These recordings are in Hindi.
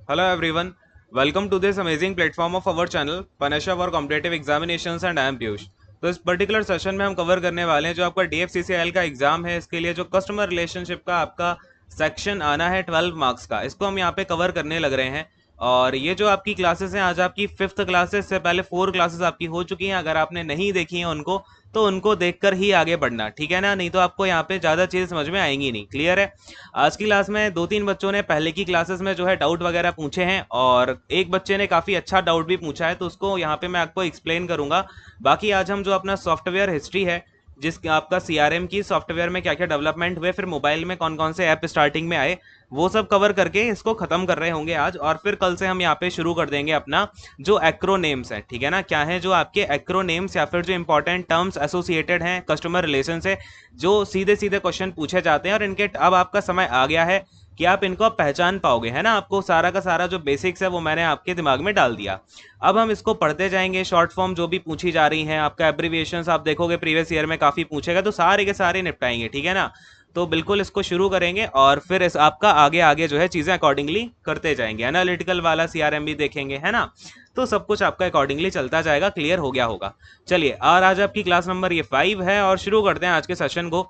Hello everyone, welcome to this amazing platform of our channel Panesha for Competitive Examinations and I am Piyush। तो इस पर्टिकुलर सेशन में हम कवर करने वाले हैं जो आपका DFCCIL का एग्जाम है, इसके लिए जो कस्टमर रिलेशनशिप का आपका सेक्शन आना है 12 मार्क्स का, इसको हम यहाँ पे कवर करने लग रहे हैं। और ये जो आपकी क्लासेस हैं, आज आपकी 5th क्लासेस से पहले 4 क्लासेस आपकी हो चुकी हैं। अगर आपने नहीं देखी हैं उनको तो उनको देखकर ही आगे बढ़ना, ठीक है ना, नहीं तो आपको यहाँ पे ज़्यादा चीज़ें समझ में आएंगी नहीं। क्लियर है। आज की क्लास में 2-3 बच्चों ने पहले की क्लासेस में जो है डाउट वगैरह पूछे हैं और एक बच्चे ने काफ़ी अच्छा डाउट भी पूछा है, तो उसको यहाँ पे मैं आपको एक्सप्लेन करूंगा। बाकी आज हम जो अपना सॉफ्टवेयर हिस्ट्री है, जिस आपका सीआरएम की सॉफ्टवेयर में क्या क्या डेवलपमेंट हुए, फिर मोबाइल में कौन कौन से ऐप स्टार्टिंग में आए, वो सब कवर करके इसको खत्म कर रहे होंगे आज। और फिर कल से हम यहाँ पे शुरू कर देंगे अपना जो एक्रोनेम्स है, ठीक है ना, क्या है जो आपके एक्रोनेम्स या फिर जो इंपॉर्टेंट टर्म्स एसोसिएटेड हैं कस्टमर रिलेशन से, जो सीधे सीधे क्वेश्चन पूछे जाते हैं। और इनके अब आपका समय आ गया है कि आप इनको अब पहचान पाओगे, है ना। आपको सारा का सारा जो बेसिक्स है वो मैंने आपके दिमाग में डाल दिया। अब हम इसको पढ़ते जाएंगे। शॉर्ट फॉर्म जो भी पूछी जा रही हैं, आपका एब्रीविएशंस आप देखोगे प्रीवियस ईयर में काफ़ी पूछेगा, तो सारे के सारे निपटाएंगे, ठीक है ना। तो बिल्कुल इसको शुरू करेंगे और फिर इस आपका आगे आगे जो है चीज़ें अकॉर्डिंगली करते जाएंगे। एनालिटिकल वाला सीआरएम भी देखेंगे, है ना। तो सब कुछ आपका अकॉर्डिंगली चलता जाएगा, क्लियर हो गया होगा। चलिए, और आज आपकी क्लास नंबर ये 5 है और शुरू करते हैं आज के सेशन को।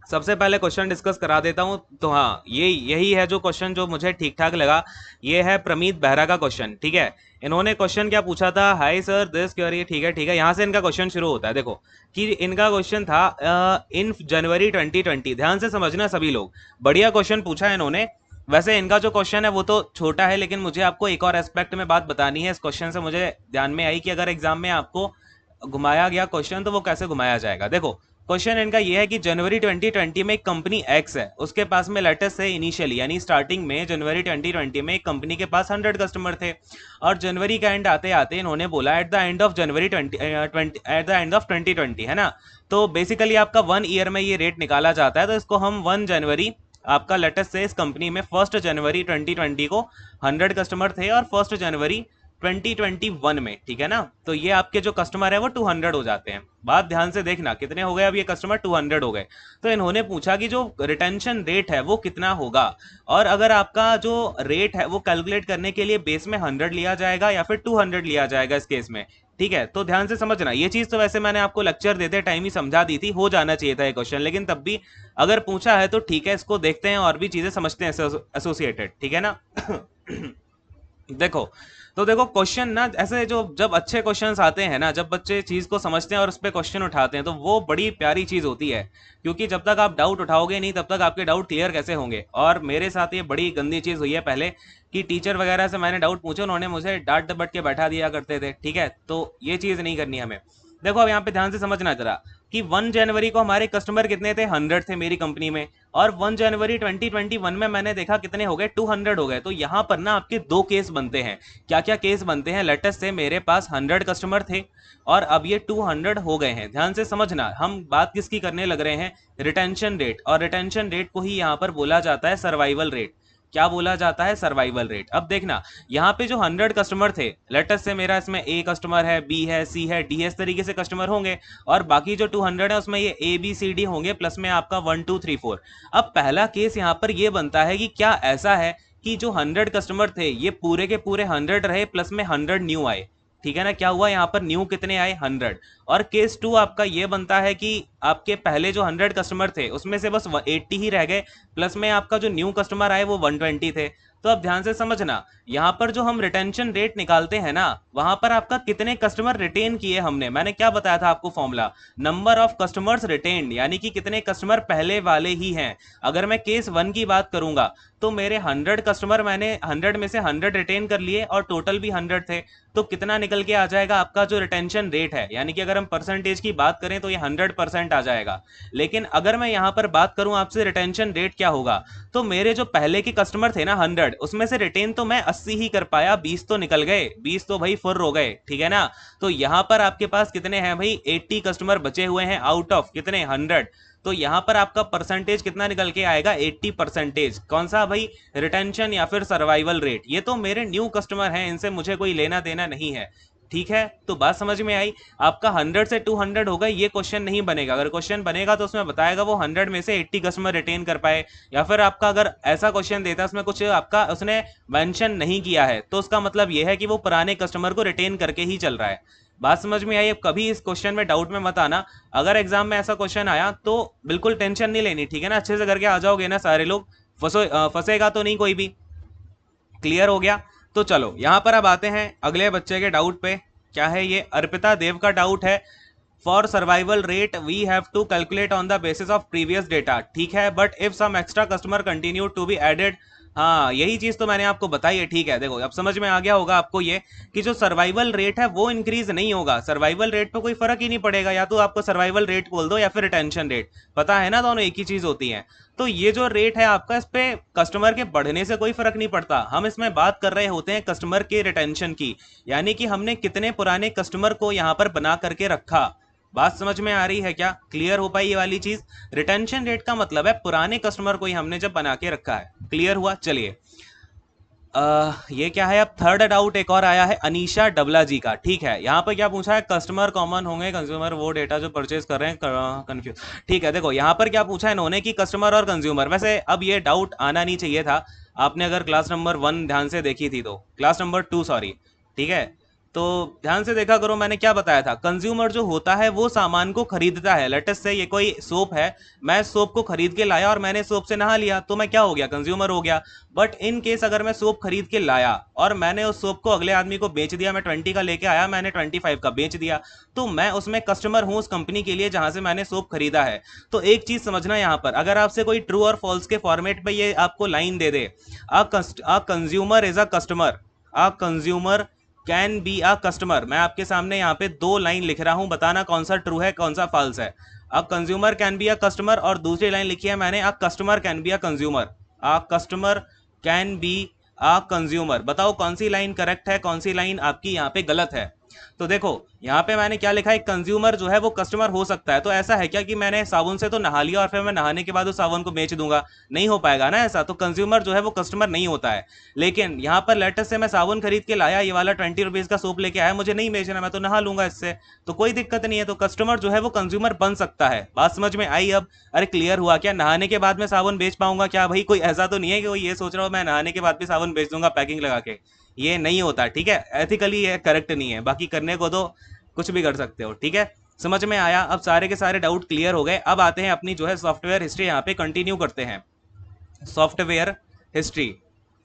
सबसे पहले क्वेश्चन डिस्कस करा देता हूं। तो हाँ, यही है जो क्वेश्चन जो मुझे ठीक ठाक लगा। ये है प्रमीत बेहरा का क्वेश्चन, ठीक है। इन्होंने क्वेश्चन क्या पूछा था, हाय सर दिस क्वेरी, ठीक है ठीक है, यहाँ से इनका क्वेश्चन शुरू होता है। देखो कि इनका क्वेश्चन था इन जनवरी 2020। ध्यान से समझना सभी लोग, बढ़िया क्वेश्चन पूछा है इन्होंने। वैसे इनका जो क्वेश्चन है वो तो छोटा है, लेकिन मुझे आपको एक और एस्पेक्ट में बात बतानी है। इस क्वेश्चन से मुझे ध्यान में आई कि अगर एग्जाम में आपको घुमाया गया क्वेश्चन तो वो कैसे घुमाया जाएगा। देखो क्वेश्चन इनका ये है कि जनवरी 2020 में एक कंपनी एक्स है, उसके पास में लेटेस्ट है इनिशियली, यानी स्टार्टिंग में जनवरी 2020 में एक कंपनी के पास 100 कस्टमर थे। और जनवरी का एंड आते आते इन्होंने बोला at the end of January 2020 है ना। तो बेसिकली आपका 1 ईयर में ये रेट निकाला जाता है, तो इसको हम 1 जनवरी आपका लेटेस्ट से इस कंपनी में 1 जनवरी 2020 को 100 कस्टमर थे और 1 जनवरी 2021 में, ठीक है ना, तो ये आपके जो कस्टमर है वो 200 हो जाते हैं। बात ध्यान से देखना, कितने हो गए अब ये कस्टमर, 200 हो गए। तो इन्होंने पूछा कि जो रिटेंशन रेट है वो कितना होगा, और अगर आपका जो रेट है वो कैलकुलेट करने के लिए बेस में 100 लिया जाएगा या फिर 200 लिया जाएगा इस केस में, ठीक है। तो ध्यान से समझना, ये चीज तो वैसे मैंने आपको लेक्चर देते टाइम ही समझा दी थी, हो जाना चाहिए था ये क्वेश्चन, लेकिन तब भी अगर पूछा है तो ठीक है, इसको देखते हैं और भी चीजें समझते हैं एसोसिएटेड, ठीक है ना। देखो, तो देखो क्वेश्चन ना ऐसे जो जब अच्छे क्वेश्चंस आते हैं ना, जब बच्चे चीज को समझते हैं और उस पर क्वेश्चन उठाते हैं, तो वो बड़ी प्यारी चीज होती है। क्योंकि जब तक आप डाउट उठाओगे नहीं तब तक आपके डाउट क्लियर कैसे होंगे। और मेरे साथ ये बड़ी गंदी चीज हुई है पहले कि टीचर वगैरह से मैंने डाउट पूछे, उन्होंने मुझे डांट डपट के बैठा दिया करते थे, ठीक है। तो ये चीज नहीं करनी हमें। देखो अब यहाँ पे ध्यान से समझना जरा कि 1 जनवरी को हमारे कस्टमर कितने थे, 100 थे मेरी कंपनी में। और 1 जनवरी 2021 में मैंने देखा कितने हो गए, 200 हो गए। तो यहाँ पर ना आपके दो केस बनते हैं। क्या क्या केस बनते हैं, लेटेस्ट से मेरे पास 100 कस्टमर थे और अब ये 200 हो गए हैं। ध्यान से समझना, हम बात किसकी करने लग रहे हैं, रिटेंशन रेट। और रिटेंशन रेट को ही यहाँ पर बोला जाता है सर्वाइवल रेट। क्या बोला जाता है, सर्वाइवल रेट। अब देखना, यहाँ पे जो 100 कस्टमर थे, लेटेस्ट से मेरा इसमें ए कस्टमर है, बी है, सी है, डी है, इस तरीके से कस्टमर होंगे। और बाकी जो 200 है उसमें ये ए बी सी डी होंगे, प्लस में आपका 1 2 3 4। अब पहला केस यहाँ पर ये बनता है कि क्या ऐसा है कि जो 100 कस्टमर थे ये पूरे के पूरे 100 रहे, प्लस में 100 न्यू आए, ठीक है ना। क्या हुआ यहाँ पर, न्यू कितने आए, 100। और केस 2 आपका ये बनता है कि आपके पहले जो 100 कस्टमर थे उसमें से बस 80 ही रह गए, प्लस में आपका जो न्यू कस्टमर आए वो 120 थे। तो अब ध्यान से समझना, यहाँ पर जो हम रिटेंशन रेट निकालते हैं ना, वहां पर आपका कितने कस्टमर रिटेन किए हमने, मैंने क्या बताया था आपको formula, number of customers retained, यानी कि कितने कस्टमर पहले वाले ही हैं। अगर मैं केस 1 की बात करूंगा तो मेरे 100 कस्टमर, मैंने 100 में से 100 रिटेन कर लिए और टोटल भी 100 थे। तो कितना निकल के आ जाएगा आपका जो रिटेंशन रेट है, यानी कि अगर हम परसेंटेज की बात करें तो ये 100% आ जाएगा। लेकिन अगर मैं यहाँ पर बात करूं आपसे रिटेंशन रेट क्या होगा, तो मेरे जो पहले के कस्टमर थे ना 100, उसमें से रिटेन तो मैं 80 ही कर पाया, 20 तो निकल गए, 20 तो भाई फुर हो गए, ठीक है ना। तो यहां पर आपके पास कितने हैं भाई, 80 कस्टमर बचे हुए हैं आउट ऑफ कितने, 100। तो यहां पर आपका परसेंटेज कितना निकल के आएगा, 80%। कौन सा भाई, रिटेंशन या फिर सर्वाइवल रेट। ये तो मेरे न्यू कस्टमर हैं, इनसे मुझे कोई लेना देना नहीं है, ठीक है, तो बात समझ में आई। आपका 100 से 200 होगा ये क्वेश्चन नहीं बनेगा। अगर क्वेश्चन बनेगा तो उसमें बताएगा वो 100 में से 80 कस्टमर रिटेन कर पाए, या फिर आपका अगर ऐसा क्वेश्चन देता है उसमें कुछ आपका उसने मेंशन नहीं किया है तो उसका मतलब ये है कि वो पुराने कस्टमर को रिटेन करके ही चल रहा है। बात समझ में आई। अब कभी इस क्वेश्चन में डाउट में मत आना। अगर एग्जाम में ऐसा क्वेश्चन आया तो बिल्कुल टेंशन नहीं लेनी, ठीक है ना, अच्छे से करके आ जाओगे ना सारे लोग, फंसेगा तो नहीं कोई भी। क्लियर हो गया। तो चलो यहाँ पर अब आते हैं अगले बच्चे के डाउट पे। क्या है ये, अर्पिता देव का डाउट है, for survival rate we have to calculate on the basis of previous data, ठीक है, but if some extra customer continue to be added. हाँ, यही चीज तो मैंने आपको बताई है, ठीक है। देखो अब समझ में आ गया होगा आपको ये कि जो सर्वाइवल रेट है वो इंक्रीज नहीं होगा, सर्वाइवल रेट पे कोई फर्क ही नहीं पड़ेगा, या तो आपको सर्वाइवल रेट बोल दो या फिर रिटेंशन रेट, पता है ना, दोनों एक ही चीज होती है। तो ये जो रेट है आपका, इस पे कस्टमर के बढ़ने से कोई फर्क नहीं पड़ता। हम इसमें बात कर रहे होते हैं कस्टमर के रिटेंशन की, यानी कि हमने कितने पुराने कस्टमर को यहाँ पर बना करके रखा। बात समझ में आ रही है क्या, क्लियर हो पाई ये वाली चीज। रिटेंशन रेट का मतलब है पुराने कस्टमर को ही हमने जब बना के रखा है। क्लियर हुआ, चलिए। ये क्या है, अब थर्ड डाउट एक और आया है अनीशा डबला जी का, ठीक है। यहाँ पर क्या पूछा है, कस्टमर कॉमन होंगे, कंज्यूमर वो डेटा जो परचेज कर रहे हैं, कंफ्यूज, ठीक है। देखो यहाँ पर क्या पूछा है इन्होंने कि कस्टमर और कंज्यूमर, वैसे अब ये डाउट आना नहीं चाहिए था। आपने अगर क्लास नंबर 1 ध्यान से देखी थी तो, क्लास नंबर 2 सॉरी, ठीक है, तो ध्यान से देखा करो, मैंने क्या बताया था, कंज्यूमर जो होता है वो सामान को खरीदता है। लेटेस्ट से ये कोई सोप है, मैं सोप को खरीद के लाया और मैंने सोप से नहा लिया, तो मैं क्या हो गया, कंज्यूमर हो गया। बट इन केस अगर मैं सोप खरीद के लाया और मैंने उस सोप को अगले आदमी को बेच दिया, मैं 20 का लेके आया, मैंने 25 का बेच दिया, तो मैं उसमें कस्टमर हूं उस कंपनी के लिए जहां से मैंने सोप खरीदा है। तो एक चीज समझना यहाँ पर, अगर आपसे कोई ट्रू और फॉल्स के फॉर्मेट पे ये आपको लाइन दे दे, a consumer is a customer, a consumer can be a customer, मैं आपके सामने यहाँ पे 2 लाइन लिख रहा हूं, बताना कौन सा ट्रू है कौन सा फॉल्स है। A consumer can be a customer, और दूसरी लाइन लिखी है मैंने, a customer can be a consumer, a customer can be a consumer. बताओ कौन सी लाइन करेक्ट है, कौन सी लाइन आपकी यहाँ पे गलत है। तो देखो यहाँ पे मैंने क्या लिखा है, कंज्यूमर जो है वो कस्टमर हो सकता है। तो ऐसा है क्या कि मैंने साबुन से तो नहा लिया और फिर मैं नहाने के बाद उस साबुन को बेच दूंगा, नहीं हो पाएगा ना ऐसा। तो कंज्यूमर जो है वो कस्टमर नहीं होता है। लेकिन यहाँ पर लेटेस्ट से मैं साबुन खरीद के लाया, ये वाला 20 रुपीज का सोप लेके आया, मुझे नहीं बेचना, मैं तो नहा लूंगा इससे, तो कोई दिक्कत नहीं है। तो कस्टमर जो है वो कंज्यूमर बन सकता है। बात समझ में आई अब। अरे क्लियर हुआ क्या, नहाने के बाद में साबुन बेच पाऊंगा क्या भाई, कोई ऐसा तो नहीं है कि वो ये सोच रहा हो मैं नहाने के बाद भी साबुन बेच दूंगा पैकिंग लगा के, ये नहीं होता, ठीक है, एथिकली ये करेक्ट नहीं है। बाकी करने को तो कुछ भी कर सकते हो, ठीक है। समझ में आया, अब सारे के सारे डाउट क्लियर हो गए। अब आते हैं अपनी जो है सॉफ्टवेयर हिस्ट्री, यहाँ पे कंटिन्यू करते हैं सॉफ्टवेयर हिस्ट्री।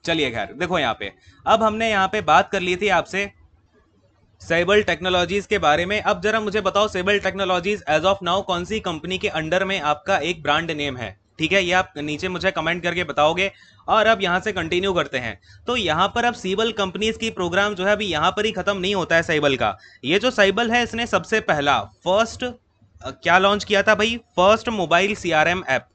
चलिए खैर देखो यहाँ पे, अब हमने यहाँ पे बात कर ली थी आपसे सेबल टेक्नोलॉजीज के बारे में। अब जरा मुझे बताओ सेबल टेक्नोलॉजीज एज ऑफ नाउ कौन सी कंपनी के अंडर में आपका एक ब्रांड नेम है, ठीक है, ये आप नीचे मुझे कमेंट करके बताओगे। और अब यहां से कंटिन्यू करते हैं। तो यहां पर अब सीबल कंपनीज की प्रोग्राम जो है अभी यहां पर ही खत्म नहीं होता है साइबल का। ये जो साइबल है इसने सबसे पहला फर्स्ट क्या लॉन्च किया था भाई, first mobile CRM app,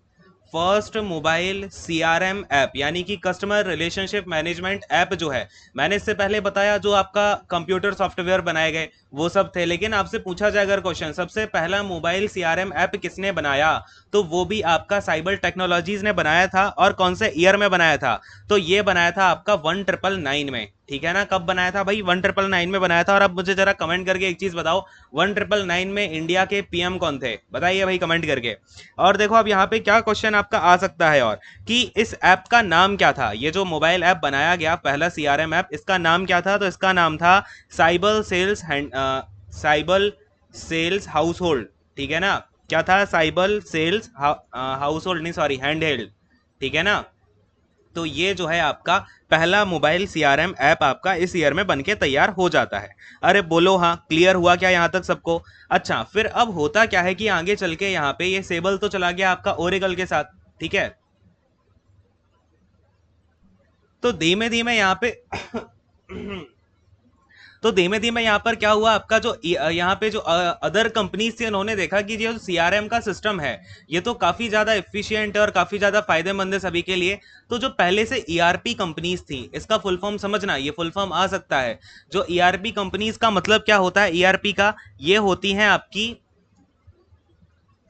first mobile CRM app, यानी कि कस्टमर रिलेशनशिप मैनेजमेंट ऐप जो है, मैंने इससे पहले बताया जो आपका कंप्यूटर सॉफ्टवेयर बनाए गए वो सब थे। लेकिन आपसे पूछा जाए अगर क्वेश्चन सबसे पहला मोबाइल सीआरएम ऐप किसने बनाया, तो वो भी आपका साइबर टेक्नोलॉजीज ने बनाया था। और कौन से ईयर में बनाया था, तो ये बनाया था आपका 1999 में, ठीक है ना। कब बनाया था भाई, 1999 में बनाया था। और अब मुझे जरा कमेंट करके एक चीज बताओ, 1999 में इंडिया के पीएम कौन थे, बताइए भाई कमेंट करके। और देखो अब यहाँ पे क्या क्वेश्चन आपका आ सकता है, और कि इस ऐप का नाम क्या था, ये जो मोबाइल ऐप बनाया गया पहला सीआरएम ऐप, इसका नाम क्या था, तो इसका नाम था cyber cells cyber cells house hold, ठीक है ना। क्या था, साइबर सेल्स हाउस होल्ड, नहीं सॉरी हैंड हेल्ड, ठीक है ना। तो ये जो है आपका पहला मोबाइल सीआरएम ऐप आपका इस ईयर में बनके तैयार हो जाता है। अरे बोलो हाँ, क्लियर हुआ क्या यहाँ तक सबको। अच्छा फिर अब होता क्या है कि आगे चल के यहाँ पे ये सेबल तो चला गया आपका ओरेकल के साथ, ठीक है। तो धीमे धीमे यहाँ पे तो धीमे धीमे यहाँ पर क्या हुआ आपका जो यहाँ पे जो अदर कंपनीज थी उन्होंने देखा कि ये जो सीआरएम का सिस्टम है ये तो काफी ज्यादा एफिशिएंट है और काफी ज्यादा फायदेमंद है सभी के लिए। तो जो पहले से ईआरपी कंपनीज थी, इसका फुल फॉर्म समझना, ये फुल फॉर्म आ सकता है। जो ईआरपी कंपनीज का मतलब क्या होता है, ईआरपी का ये होती है आपकी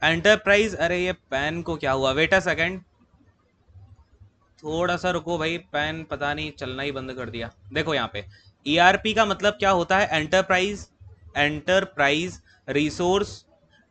एंटरप्राइज। अरे ये पेन को क्या हुआ, वेट अ सेकेंड, थोड़ा सा रुको भाई, पेन पता नहीं चलना ही बंद कर दिया। देखो यहाँ पे ईआरपी का मतलब क्या होता है? Enterprise, enterprise resource.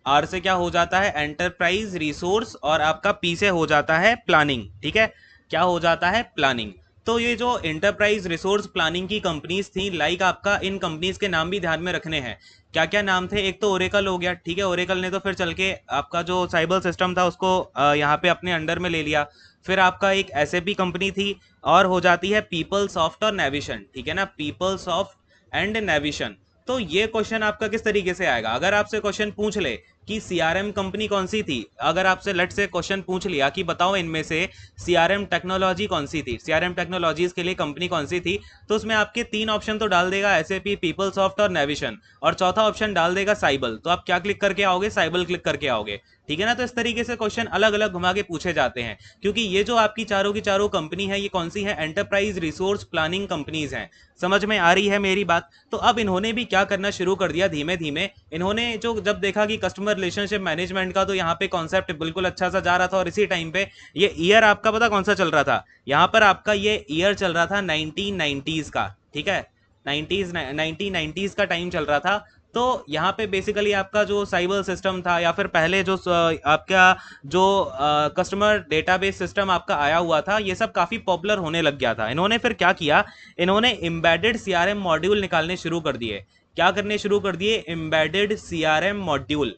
आर से क्या हो जाता है? एंटरप्राइज रिसोर्स, और आपका पी से हो जाता है प्लानिंग। ठीक है, क्या हो जाता है? प्लानिंग। तो ये जो एंटरप्राइज रिसोर्स प्लानिंग की कंपनीज थी, लाइक आपका इन कंपनीज के नाम भी ध्यान में रखने हैं। क्या क्या नाम थे? एक तो ओरेकल हो गया, ठीक है, ओरेकल ने तो फिर चल के आपका जो साइबर सिस्टम था उसको यहाँ पे अपने अंडर में ले लिया। फिर आपका एक एसएपी कंपनी थी, और हो जाती है पीपल सॉफ्ट और नेविशन। ठीक है ना, पीपल सॉफ्ट एंड नेविशन। तो ये क्वेश्चन आपका किस तरीके से आएगा? अगर आपसे क्वेश्चन पूछ ले कि सीआरएम कंपनी कौन सी थी, अगर आपसे लेट से क्वेश्चन पूछ लिया कि बताओ इनमें से सीआरएम टेक्नोलॉजी कौन सी थी, सीआरएम टेक्नोलॉजीज के लिए कंपनी कौन सी थी, तो उसमें आपके तीन ऑप्शन तो डाल देगा, एसएपी, पीपल सॉफ्ट और नेविशन, और चौथा ऑप्शन डाल देगा साइबल। तो आप क्या क्लिक करके आओगे? साइबल क्लिक करके आओगे। ठीक है ना, तो इस तरीके से क्वेश्चन अलग अलग घुमा के पूछे जाते हैं, क्योंकि ये जो आपकी चारों की चारों कंपनी है, ये कौन सी है? एंटरप्राइज रिसोर्स प्लानिंग कंपनीज हैं। समझ में आ रही है मेरी बात? तो अब इन्होंने भी क्या करना शुरू कर दिया धीमे धीमे, इन्होंने जो जब देखा कि कस्टमर रिलेशनशिप मैनेजमेंट का तो यहाँ पे कॉन्सेप्ट बिल्कुल अच्छा सा जा रहा था, और इसी टाइम पे ये ईयर आपका पता कौन सा चल रहा था? यहाँ पर आपका ये ईयर चल रहा था 1990s का। ठीक है, 1990s का टाइम चल रहा था। तो यहाँ पे बेसिकली आपका जो साइबर सिस्टम था, या फिर पहले जो आपका जो कस्टमर डेटाबेस सिस्टम आपका आया हुआ था, ये सब काफ़ी पॉपुलर होने लग गया था। इन्होंने फिर क्या किया? इन्होंने एम्बेडेड सीआरएम मॉड्यूल निकालने शुरू कर दिए। क्या करने शुरू कर दिए? Embedded CRM module.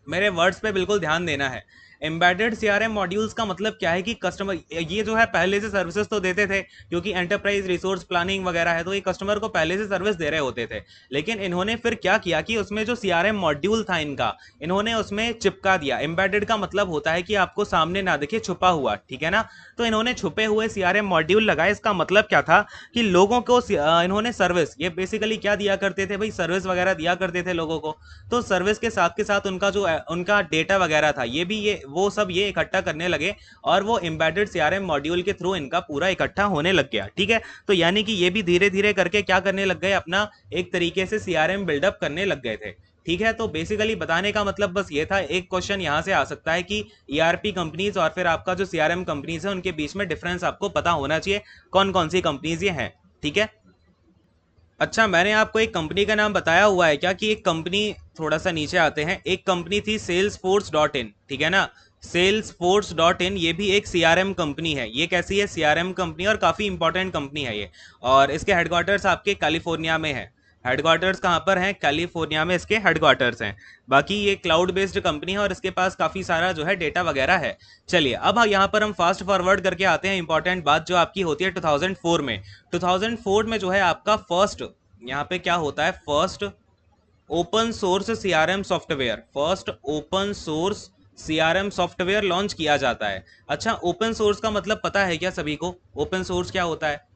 मेरे वर्ड्स पे बिल्कुल ध्यान देना है। एम्बेडेड सीआरएम मॉड्यूल्स का मतलब क्या है कि कस्टमर, ये जो है पहले से सर्विसेज तो देते थे, क्योंकि एंटरप्राइज रिसोर्स प्लानिंग वगैरह है, तो ये कस्टमर को पहले से सर्विस दे रहे होते थे। लेकिन इन्होंने फिर क्या किया कि उसमें जो सीआरएम मॉड्यूल था इनका, इन्होंने उसमें चिपका दिया। एम्बेडेड का मतलब होता है कि आपको सामने ना दिखे, छुपा हुआ। ठीक है ना, तो इन्होंने छुपे हुए सीआरएम मॉड्यूल लगाए। इसका मतलब क्या था कि लोगों को इन्होंने सर्विस, ये बेसिकली क्या दिया करते थे भाई? सर्विस वगैरह दिया करते थे लोगों को। तो सर्विस के साथ उनका जो उनका डेटा वगैरह था, ये भी ये वो सब ये इकट्ठा करने लगे, और वो एम्बेडेड सीआरएम मॉड्यूल के थ्रू इनका पूरा इकट्ठा होने लग गया। ठीक है, तो यानी कि ये भी धीरे धीरे करके क्या करने लग गए? अपना एक तरीके से सीआरएम बिल्डअप करने लग गए थे। ठीक है, तो बेसिकली बताने का मतलब बस ये था। एक क्वेश्चन यहां से आ सकता है कि ईआरपी कंपनीज और फिर आपका जो सीआरएम कंपनीज है, उनके बीच में डिफरेंस आपको पता होना चाहिए, कौन कौन सी कंपनीज ये हैं। ठीक है, अच्छा, मैंने आपको एक कंपनी का नाम बताया हुआ है क्या? कि एक कंपनी, थोड़ा सा नीचे आते हैं, एक कंपनी थी सेल्सफोर्स.इन। ठीक है ना, सेल्सफोर्स.इन, ये भी एक सीआरएम कंपनी है। ये कैसी है? सीआरएम कंपनी, और काफ़ी इंपॉर्टेंट कंपनी है ये। और इसके हेडक्वार्टर्स आपके कैलिफोर्निया में है। हेडक्वार्टर्स कहाँ पर हैं? कैलिफोर्निया में इसके हेडक्वार्टर्स हैं। बाकी ये क्लाउड बेस्ड कंपनी है, और इसके पास काफ़ी सारा जो है डेटा वगैरह है। चलिए, अब यहाँ पर हम फास्ट फॉरवर्ड करके आते हैं इंपॉर्टेंट बात जो आपकी होती है 2004 में। 2004 में जो है आपका फर्स्ट, यहाँ पे क्या होता है? First open source CRM software, first open source CRM software launch किया जाता है। अच्छा, ओपन सोर्स का मतलब पता है क्या सभी को? ओपन सोर्स क्या होता है?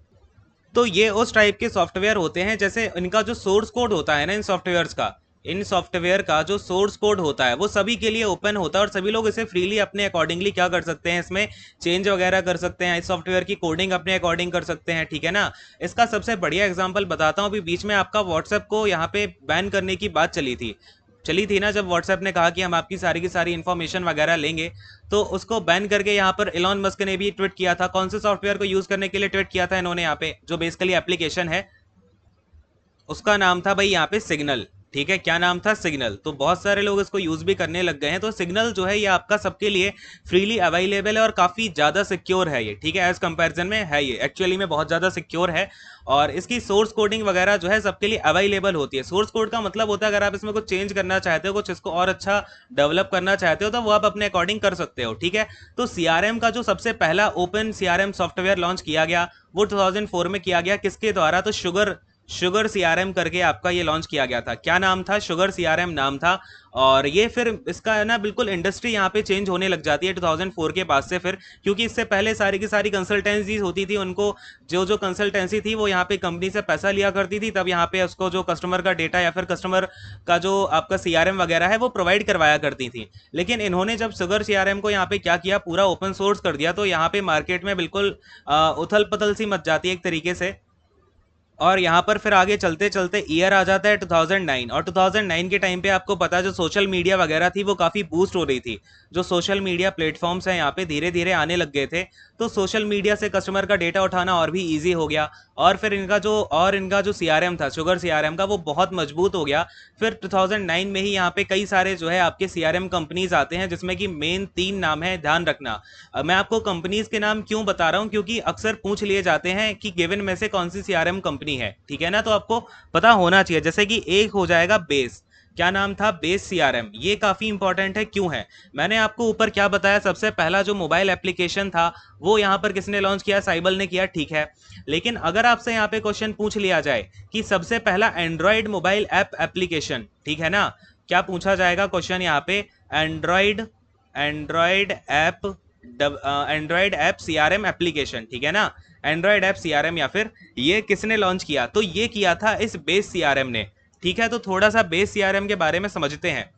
तो ये उस टाइप के सॉफ्टवेयर होते हैं, जैसे इनका जो सोर्स कोड होता है ना, इन सॉफ्टवेयर का जो सोर्स कोड होता है वो सभी के लिए ओपन होता है, और सभी लोग इसे फ्रीली अपने अकॉर्डिंगली क्या कर सकते हैं? इसमें चेंज वगैरह कर सकते हैं, इस सॉफ्टवेयर की कोडिंग अपने अकॉर्डिंग कर सकते हैं। ठीक है ना, इसका सबसे बढ़िया एग्जांपल बताता हूँ। अभी बीच में आपका व्हाट्सएप को यहाँ पे बैन करने की बात चली थी ना, जब व्हाट्सएप ने कहा कि हम आपकी सारी की सारी इन्फॉर्मेशन वगैरह लेंगे, तो उसको बैन करके यहाँ पर इलॉन मस्क ने भी ट्वीट किया था। कौन से सॉफ्टवेयर को यूज करने के लिए ट्वीट किया था इन्होंने? यहाँ पे जो बेसिकली एप्लीकेशन है, उसका नाम था भाई यहाँ पे सिग्नल। ठीक है, क्या नाम था? सिग्नल। तो बहुत सारे लोग इसको यूज भी करने लग गए हैं। तो सिग्नल जो है ये आपका सबके लिए फ्रीली अवेलेबल है, और काफी ज्यादा सिक्योर है ये। ठीक है, एज कंपैरिजन में है ये एक्चुअली में बहुत ज्यादा सिक्योर है, और इसकी सोर्स कोडिंग वगैरह जो है सबके लिए अवेलेबल होती है। सोर्स कोड का मतलब होता है अगर आप इसमें कुछ चेंज करना चाहते हो, कुछ इसको और अच्छा डेवलप करना चाहते हो, तो वो आप अपने अकॉर्डिंग कर सकते हो। ठीक है, तो सीआरएम का जो सबसे पहला ओपन सीआरएम सॉफ्टवेयर लॉन्च किया गया वो 2004 में किया गया। किसके द्वारा? तो शुगर सीआरएम करके आपका ये लॉन्च किया गया था। क्या नाम था? शुगर सीआरएम नाम था। और ये फिर इसका है ना बिल्कुल इंडस्ट्री यहाँ पे चेंज होने लग जाती है 2004 के बाद से फिर, क्योंकि इससे पहले सारी की सारी कंसल्टेंसीज होती थी, उनको जो जो कंसल्टेंसी थी वो यहाँ पे कंपनी से पैसा लिया करती थी, तब यहाँ पे उसको जो कस्टमर का डेटा या फिर कस्टमर का जो आपका सीआरएम वगैरह है वो प्रोवाइड करवाया करती थी। लेकिन इन्होंने जब शुगर सीआरएम को यहाँ पे क्या किया, पूरा ओपन सोर्स कर दिया, तो यहाँ पे मार्केट में बिल्कुल उथल पथल सी मच जाती है एक तरीके से। और यहाँ पर फिर आगे चलते चलते ईयर आ जाता है 2009, और 2009 के टाइम पे आपको पता है जो सोशल मीडिया वगैरह थी वो काफ़ी बूस्ट हो रही थी। जो सोशल मीडिया प्लेटफॉर्म्स हैं यहाँ पे धीरे धीरे आने लग गए थे, तो सोशल मीडिया से कस्टमर का डेटा उठाना और भी ईजी हो गया। और फिर इनका जो सीआरएम था, शुगर सीआरएम का, वो बहुत मजबूत हो गया। फिर 2009 में ही यहाँ पे कई सारे जो है आपके सीआरएम कंपनीज आते हैं, जिसमें कि मेन 3 नाम है, ध्यान रखना। मैं आपको कंपनीज के नाम क्यों बता रहा हूँ, क्योंकि अक्सर पूछ लिए जाते हैं कि गिवन में से कौन सी सीआरएम कंपनी है, ठीक है ना, तो आपको पता होना चाहिए। जैसे कि एक हो जाएगा बेस, क्या नाम था, बेस सीआरएम। ये काफी इंपॉर्टेंट है, क्यों है, मैंने आपको ऊपर क्या बताया, सबसे पहला जो मोबाइल एप्लीकेशन था वो यहाँ पर किसने लॉन्च किया, साइबल ने किया, ठीक है। लेकिन अगर आपसे यहाँ पे क्वेश्चन पूछ लिया जाए कि सबसे पहला एंड्रॉइड मोबाइल ऐप एप्लीकेशन, ठीक है ना, क्या पूछा जाएगा क्वेश्चन यहाँ पे, Android Android app Android app CRM application, ठीक है ना, एंड्रॉइड ऐप सीआरएम, या फिर ये किसने लॉन्च किया, तो ये किया था इस बेस सीआरएम ने, ठीक है। तो थोड़ा सा बेस सीआरएम के बारे में समझते हैं।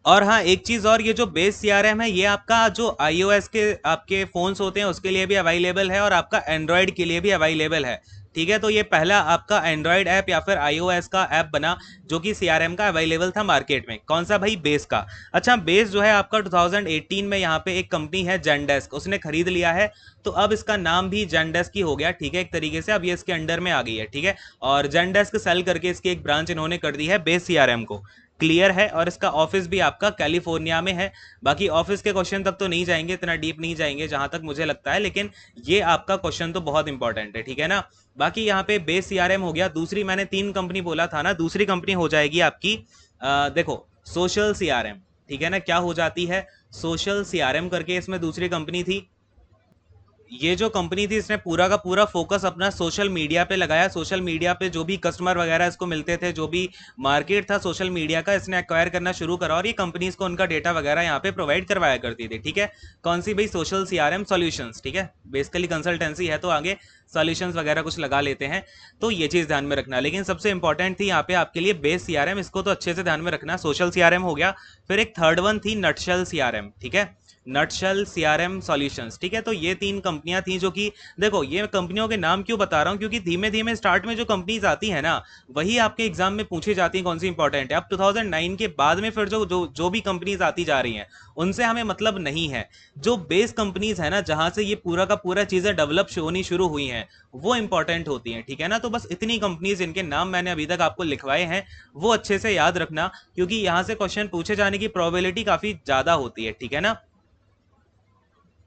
और हाँ, एक चीज और, ये जो बेस सीआरएम है ये आपका जो आईओएस के आपके फोन्स होते हैं उसके लिए भी अवेलेबल है, और आपका एंड्रॉयड के लिए भी अवेलेबल है, ठीक है। तो ये पहला आपका एंड्रॉयड ऐप या फिर आईओएस का ऐप बना जो कि सीआरएम का अवेलेबल था मार्केट में। कौन सा भाई, बेस का। अच्छा, बेस जो है आपका 2018 में यहाँ पे एक कंपनी है जेनडेस्क, उसने खरीद लिया है, तो अब इसका नाम भी जेनडेस्क ही हो गया, ठीक है, एक तरीके से अब ये इसके अंडर में आ गई है, ठीक है। और जेनडेस्क सेल करके इसकी एक ब्रांच इन्होंने कर दी है बेस सीआरएम को, क्लियर है। और इसका ऑफिस भी आपका कैलिफोर्निया में है। बाकी ऑफिस के क्वेश्चन तक तो नहीं जाएंगे, इतना डीप नहीं जाएंगे जहां तक मुझे लगता है, लेकिन ये आपका क्वेश्चन तो बहुत इंपॉर्टेंट है, ठीक है ना। बाकी यहाँ पे बेस सीआरएम हो गया। दूसरी मैंने 3 कंपनी बोला था ना, दूसरी कंपनी हो जाएगी आपकी देखो, सोशल सीआरएम, ठीक है ना, क्या हो जाती है, सोशल सीआरएम करके इसमें दूसरी कंपनी थी। ये जो कंपनी थी इसने पूरा का पूरा फोकस अपना सोशल मीडिया पे लगाया। सोशल मीडिया पे जो भी कस्टमर वगैरह इसको मिलते थे, जो भी मार्केट था सोशल मीडिया का, इसने एक्वायर करना शुरू करा, और ये कंपनीज को उनका डेटा वगैरह यहाँ पे प्रोवाइड करवाया करती थी, ठीक है। कौन सी भाई, सोशल सीआरएम सॉल्यूशंस, ठीक है, बेसिकली कंसल्टेंसी है तो आगे सॉल्यूशंस वगैरह कुछ लगा लेते हैं, तो ये चीज़ ध्यान में रखना। लेकिन सबसे इंपॉर्टेंट थी यहाँ पे आपके लिए बेस सीआरएम, इसको तो अच्छे से ध्यान में रखना। सोशल सीआरएम हो गया, फिर एक थर्ड वन थी नटशेल सीआरएम, ठीक है, नटशेल सीआरएम सॉल्यूशंस, ठीक है। तो ये 3 कंपनियां थी जो कि, देखो ये कंपनियों के नाम क्यों बता रहा हूं, क्योंकि धीमे धीमे स्टार्ट में जो कंपनीज आती है ना, वही आपके एग्जाम में पूछी जाती है कौन सी इंपॉर्टेंट है। अब 2009 के बाद में फिर जो भी कंपनीज आती जा रही हैं उनसे हमें मतलब नहीं है। जो बेस कंपनीज है ना, जहां से ये पूरा का पूरा चीजें डेवलप होनी शुरू हुई हैं, वो इंपॉर्टेंट होती हैं, ठीक है ना। तो बस इतनी कंपनीज, इनके नाम मैंने अभी तक आपको लिखवाए हैं, वो अच्छे से याद रखना, क्योंकि यहां से क्वेश्चन पूछे जाने की प्रोबेबिलिटी काफी ज्यादा होती है, ठीक है ना।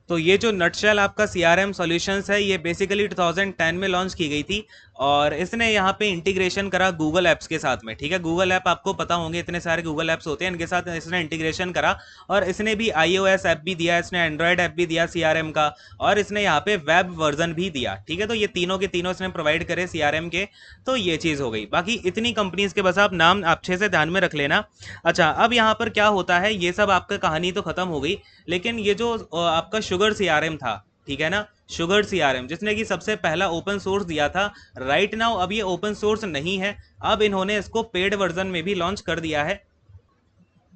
तो ये जो नटशेल आपका सीआरएम सॉल्यूशंस है, ये बेसिकली 2010 में लॉन्च की गई थी, और इसने यहाँ पे इंटीग्रेशन करा गूगल ऐप्स के साथ में, ठीक है। गूगल ऐप आपको पता होंगे, इतने सारे गूगल ऐप्स होते हैं, इनके साथ इसने इंटीग्रेशन करा, और इसने भी आईओएस ऐप भी दिया, इसने एंड्रॉयड ऐप भी दिया सीआरएम का, और इसने यहाँ पे वेब वर्जन भी दिया, ठीक है। तो ये तीनों के तीनों इसने प्रोवाइड करे सीआरएम के, तो ये चीज़ हो गई। बाकी इतनी कंपनीज के बस आप नाम अच्छे से ध्यान में रख लेना। अच्छा, अब यहाँ पर क्या होता है, ये सब आपका कहानी तो खत्म हो गई, लेकिन ये जो आपका शुगर सीआरएम था, ठीक है ना, शुगर सीआरएम जिसने कि सबसे पहला ओपन सोर्स दिया था, राइट नाउ अब ये ओपन सोर्स नहीं है, अब इन्होंने इसको पेड वर्जन में भी लॉन्च कर दिया है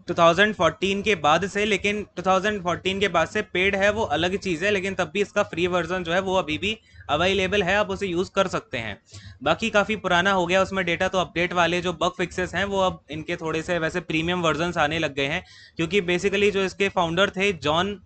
2014 के बाद से। लेकिन 2014 के बाद से पेड है वो अलग चीज़ है, लेकिन तब भी इसका फ्री वर्जन जो है वो अभी भी अवेलेबल है, आप उसे यूज़ कर सकते हैं। बाकी काफ़ी पुराना हो गया उसमें डेटा, तो अपडेट वाले जो बग फिक्सेस हैं वो अब इनके थोड़े से वैसे प्रीमियम वर्जन्स आने लग गए हैं, क्योंकि बेसिकली जो इसके फाउंडर थे जॉन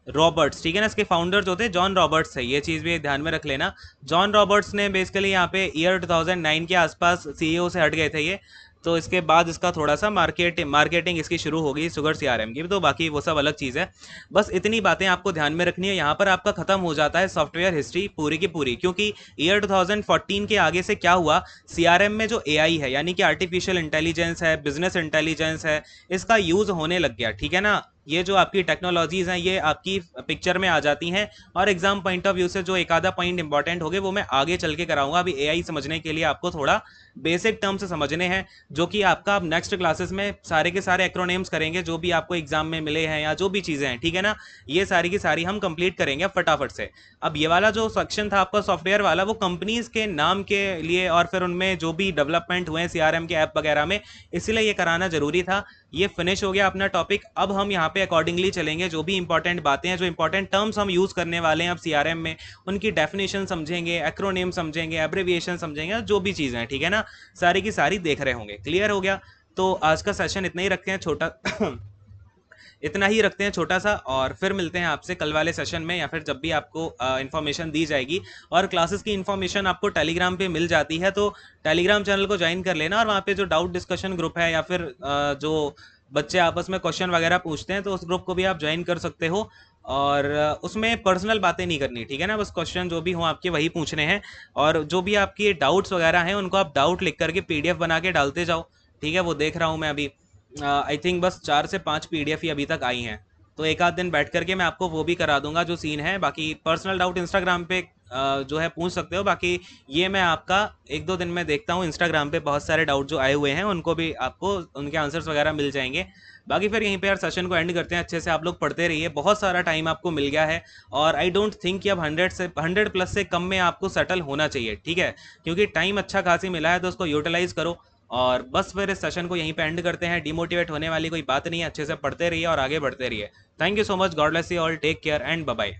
रॉबर्ट्स, ठीक है ना, इसके फाउंडर जो थे जॉन रॉबर्ट्स है, ये चीज़ भी ध्यान में रख लेना। जॉन रॉबर्ट्स ने बेसिकली यहाँ पे ईयर 2009 के आसपास सीईओ से हट गए थे ये, तो इसके बाद इसका थोड़ा सा मार्केटिंग इसकी शुरू हो गई शुगर सीआरएम की, तो बाकी वो सब अलग चीज़ है। बस इतनी बातें आपको ध्यान में रखनी है। यहाँ पर आपका खत्म हो जाता है सॉफ्टवेयर हिस्ट्री पूरी की पूरी, क्योंकि ईयर 2014 के आगे से क्या हुआ, सीआरएम में जो एआई है, यानी कि आर्टिफिशियल इंटेलिजेंस है, बिजनेस इंटेलिजेंस है, इसका यूज़ होने लग गया, ठीक है ना। ये जो आपकी टेक्नोलॉजीज हैं ये आपकी पिक्चर में आ जाती हैं, और एग्जाम पॉइंट ऑफ व्यू से जो एक आधा पॉइंट इंपॉर्टेंट हो गए वो मैं आगे चल के कराऊंगा। अभी एआई समझने के लिए आपको थोड़ा बेसिक टर्म्स समझने हैं, जो कि आपका अब नेक्स्ट क्लासेस में सारे के सारे एक्रोनेम्स करेंगे, जो भी आपको एग्जाम में मिले हैं या जो भी चीज़ें हैं, ठीक है ना, ये सारी की सारी हम कंप्लीट करेंगे फटाफट से। अब ये वाला जो सेक्शन था आपका सॉफ्टवेयर वाला, वो कंपनीज के नाम के लिए और फिर उनमें जो भी डेवलपमेंट हुए हैं सीआरएम के ऐप वगैरह में, इसलिए ये कराना जरूरी था। ये फिनिश हो गया अपना टॉपिक। अब हम यहाँ पे अकॉर्डिंगली चलेंगे, जो भी इंपॉर्टेंट बातें हैं, जो इंपॉर्टेंट टर्म्स हम यूज़ करने वाले हैं अब सीआरएम में, उनकी डेफिनेशन समझेंगे, एक्रोनेम समझेंगे, एब्रिविएशन समझेंगे, जो भी चीज़ें हैं, ठीक है ना, सारी की सारी देख रहे होंगे। क्लियर हो गया? तो आज का सेशन इतना ही रखते हैं छोटा इतना ही रखते हैं छोटा सा, और फिर मिलते हैं आपसे कल वाले सेशन में, या फिर जब भी आपको इन्फॉर्मेशन दी जाएगी। और क्लासेस की इन्फॉर्मेशन आपको टेलीग्राम पे मिल जाती है, तो टेलीग्राम चैनल को ज्वाइन कर लेना, और वहाँ पे जो डाउट डिस्कशन ग्रुप है, या फिर जो बच्चे आपस में क्वेश्चन वगैरह पूछते हैं, तो उस ग्रुप को भी आप ज्वाइन कर सकते हो। और उसमें पर्सनल बातें नहीं करनी, ठीक है ना, बस क्वेश्चन जो भी हो आपके वही पूछने हैं। और जो भी आपके डाउट्स वगैरह हैं उनको आप डाउट लिख करके पीडीएफ बना के डालते जाओ, ठीक है। वो देख रहा हूँ मैं अभी, आई थिंक बस 4 से 5 पीडीएफ ही अभी तक आई हैं, तो एक आध दिन बैठ करके मैं आपको वो भी करा दूंगा जो सीन है। बाकी पर्सनल डाउट इंस्टाग्राम पे जो है पूछ सकते हो। बाकी ये मैं आपका 1-2 दिन में देखता हूँ, इंस्टाग्राम पे बहुत सारे डाउट जो आए हुए हैं उनको भी आपको उनके आंसर्स वगैरह मिल जाएंगे। बाकी फिर यहीं पे यार सेशन को एंड करते हैं। अच्छे से आप लोग पढ़ते रहिए, बहुत सारा टाइम आपको मिल गया है, और आई डोंट थिंक कि अब 100 प्लस से कम में आपको सेटल होना चाहिए, ठीक है, क्योंकि टाइम अच्छा खासी मिला है, तो उसको यूटिलाइज करो। और बस फिर इस सेशन को यहीं पे एंड करते हैं। डिमोटिवेट होने वाली कोई बात नहीं है, अच्छे से पढ़ते रहिए और आगे बढ़ते रहिए। Thank you so much, God bless you all, take care and bye bye.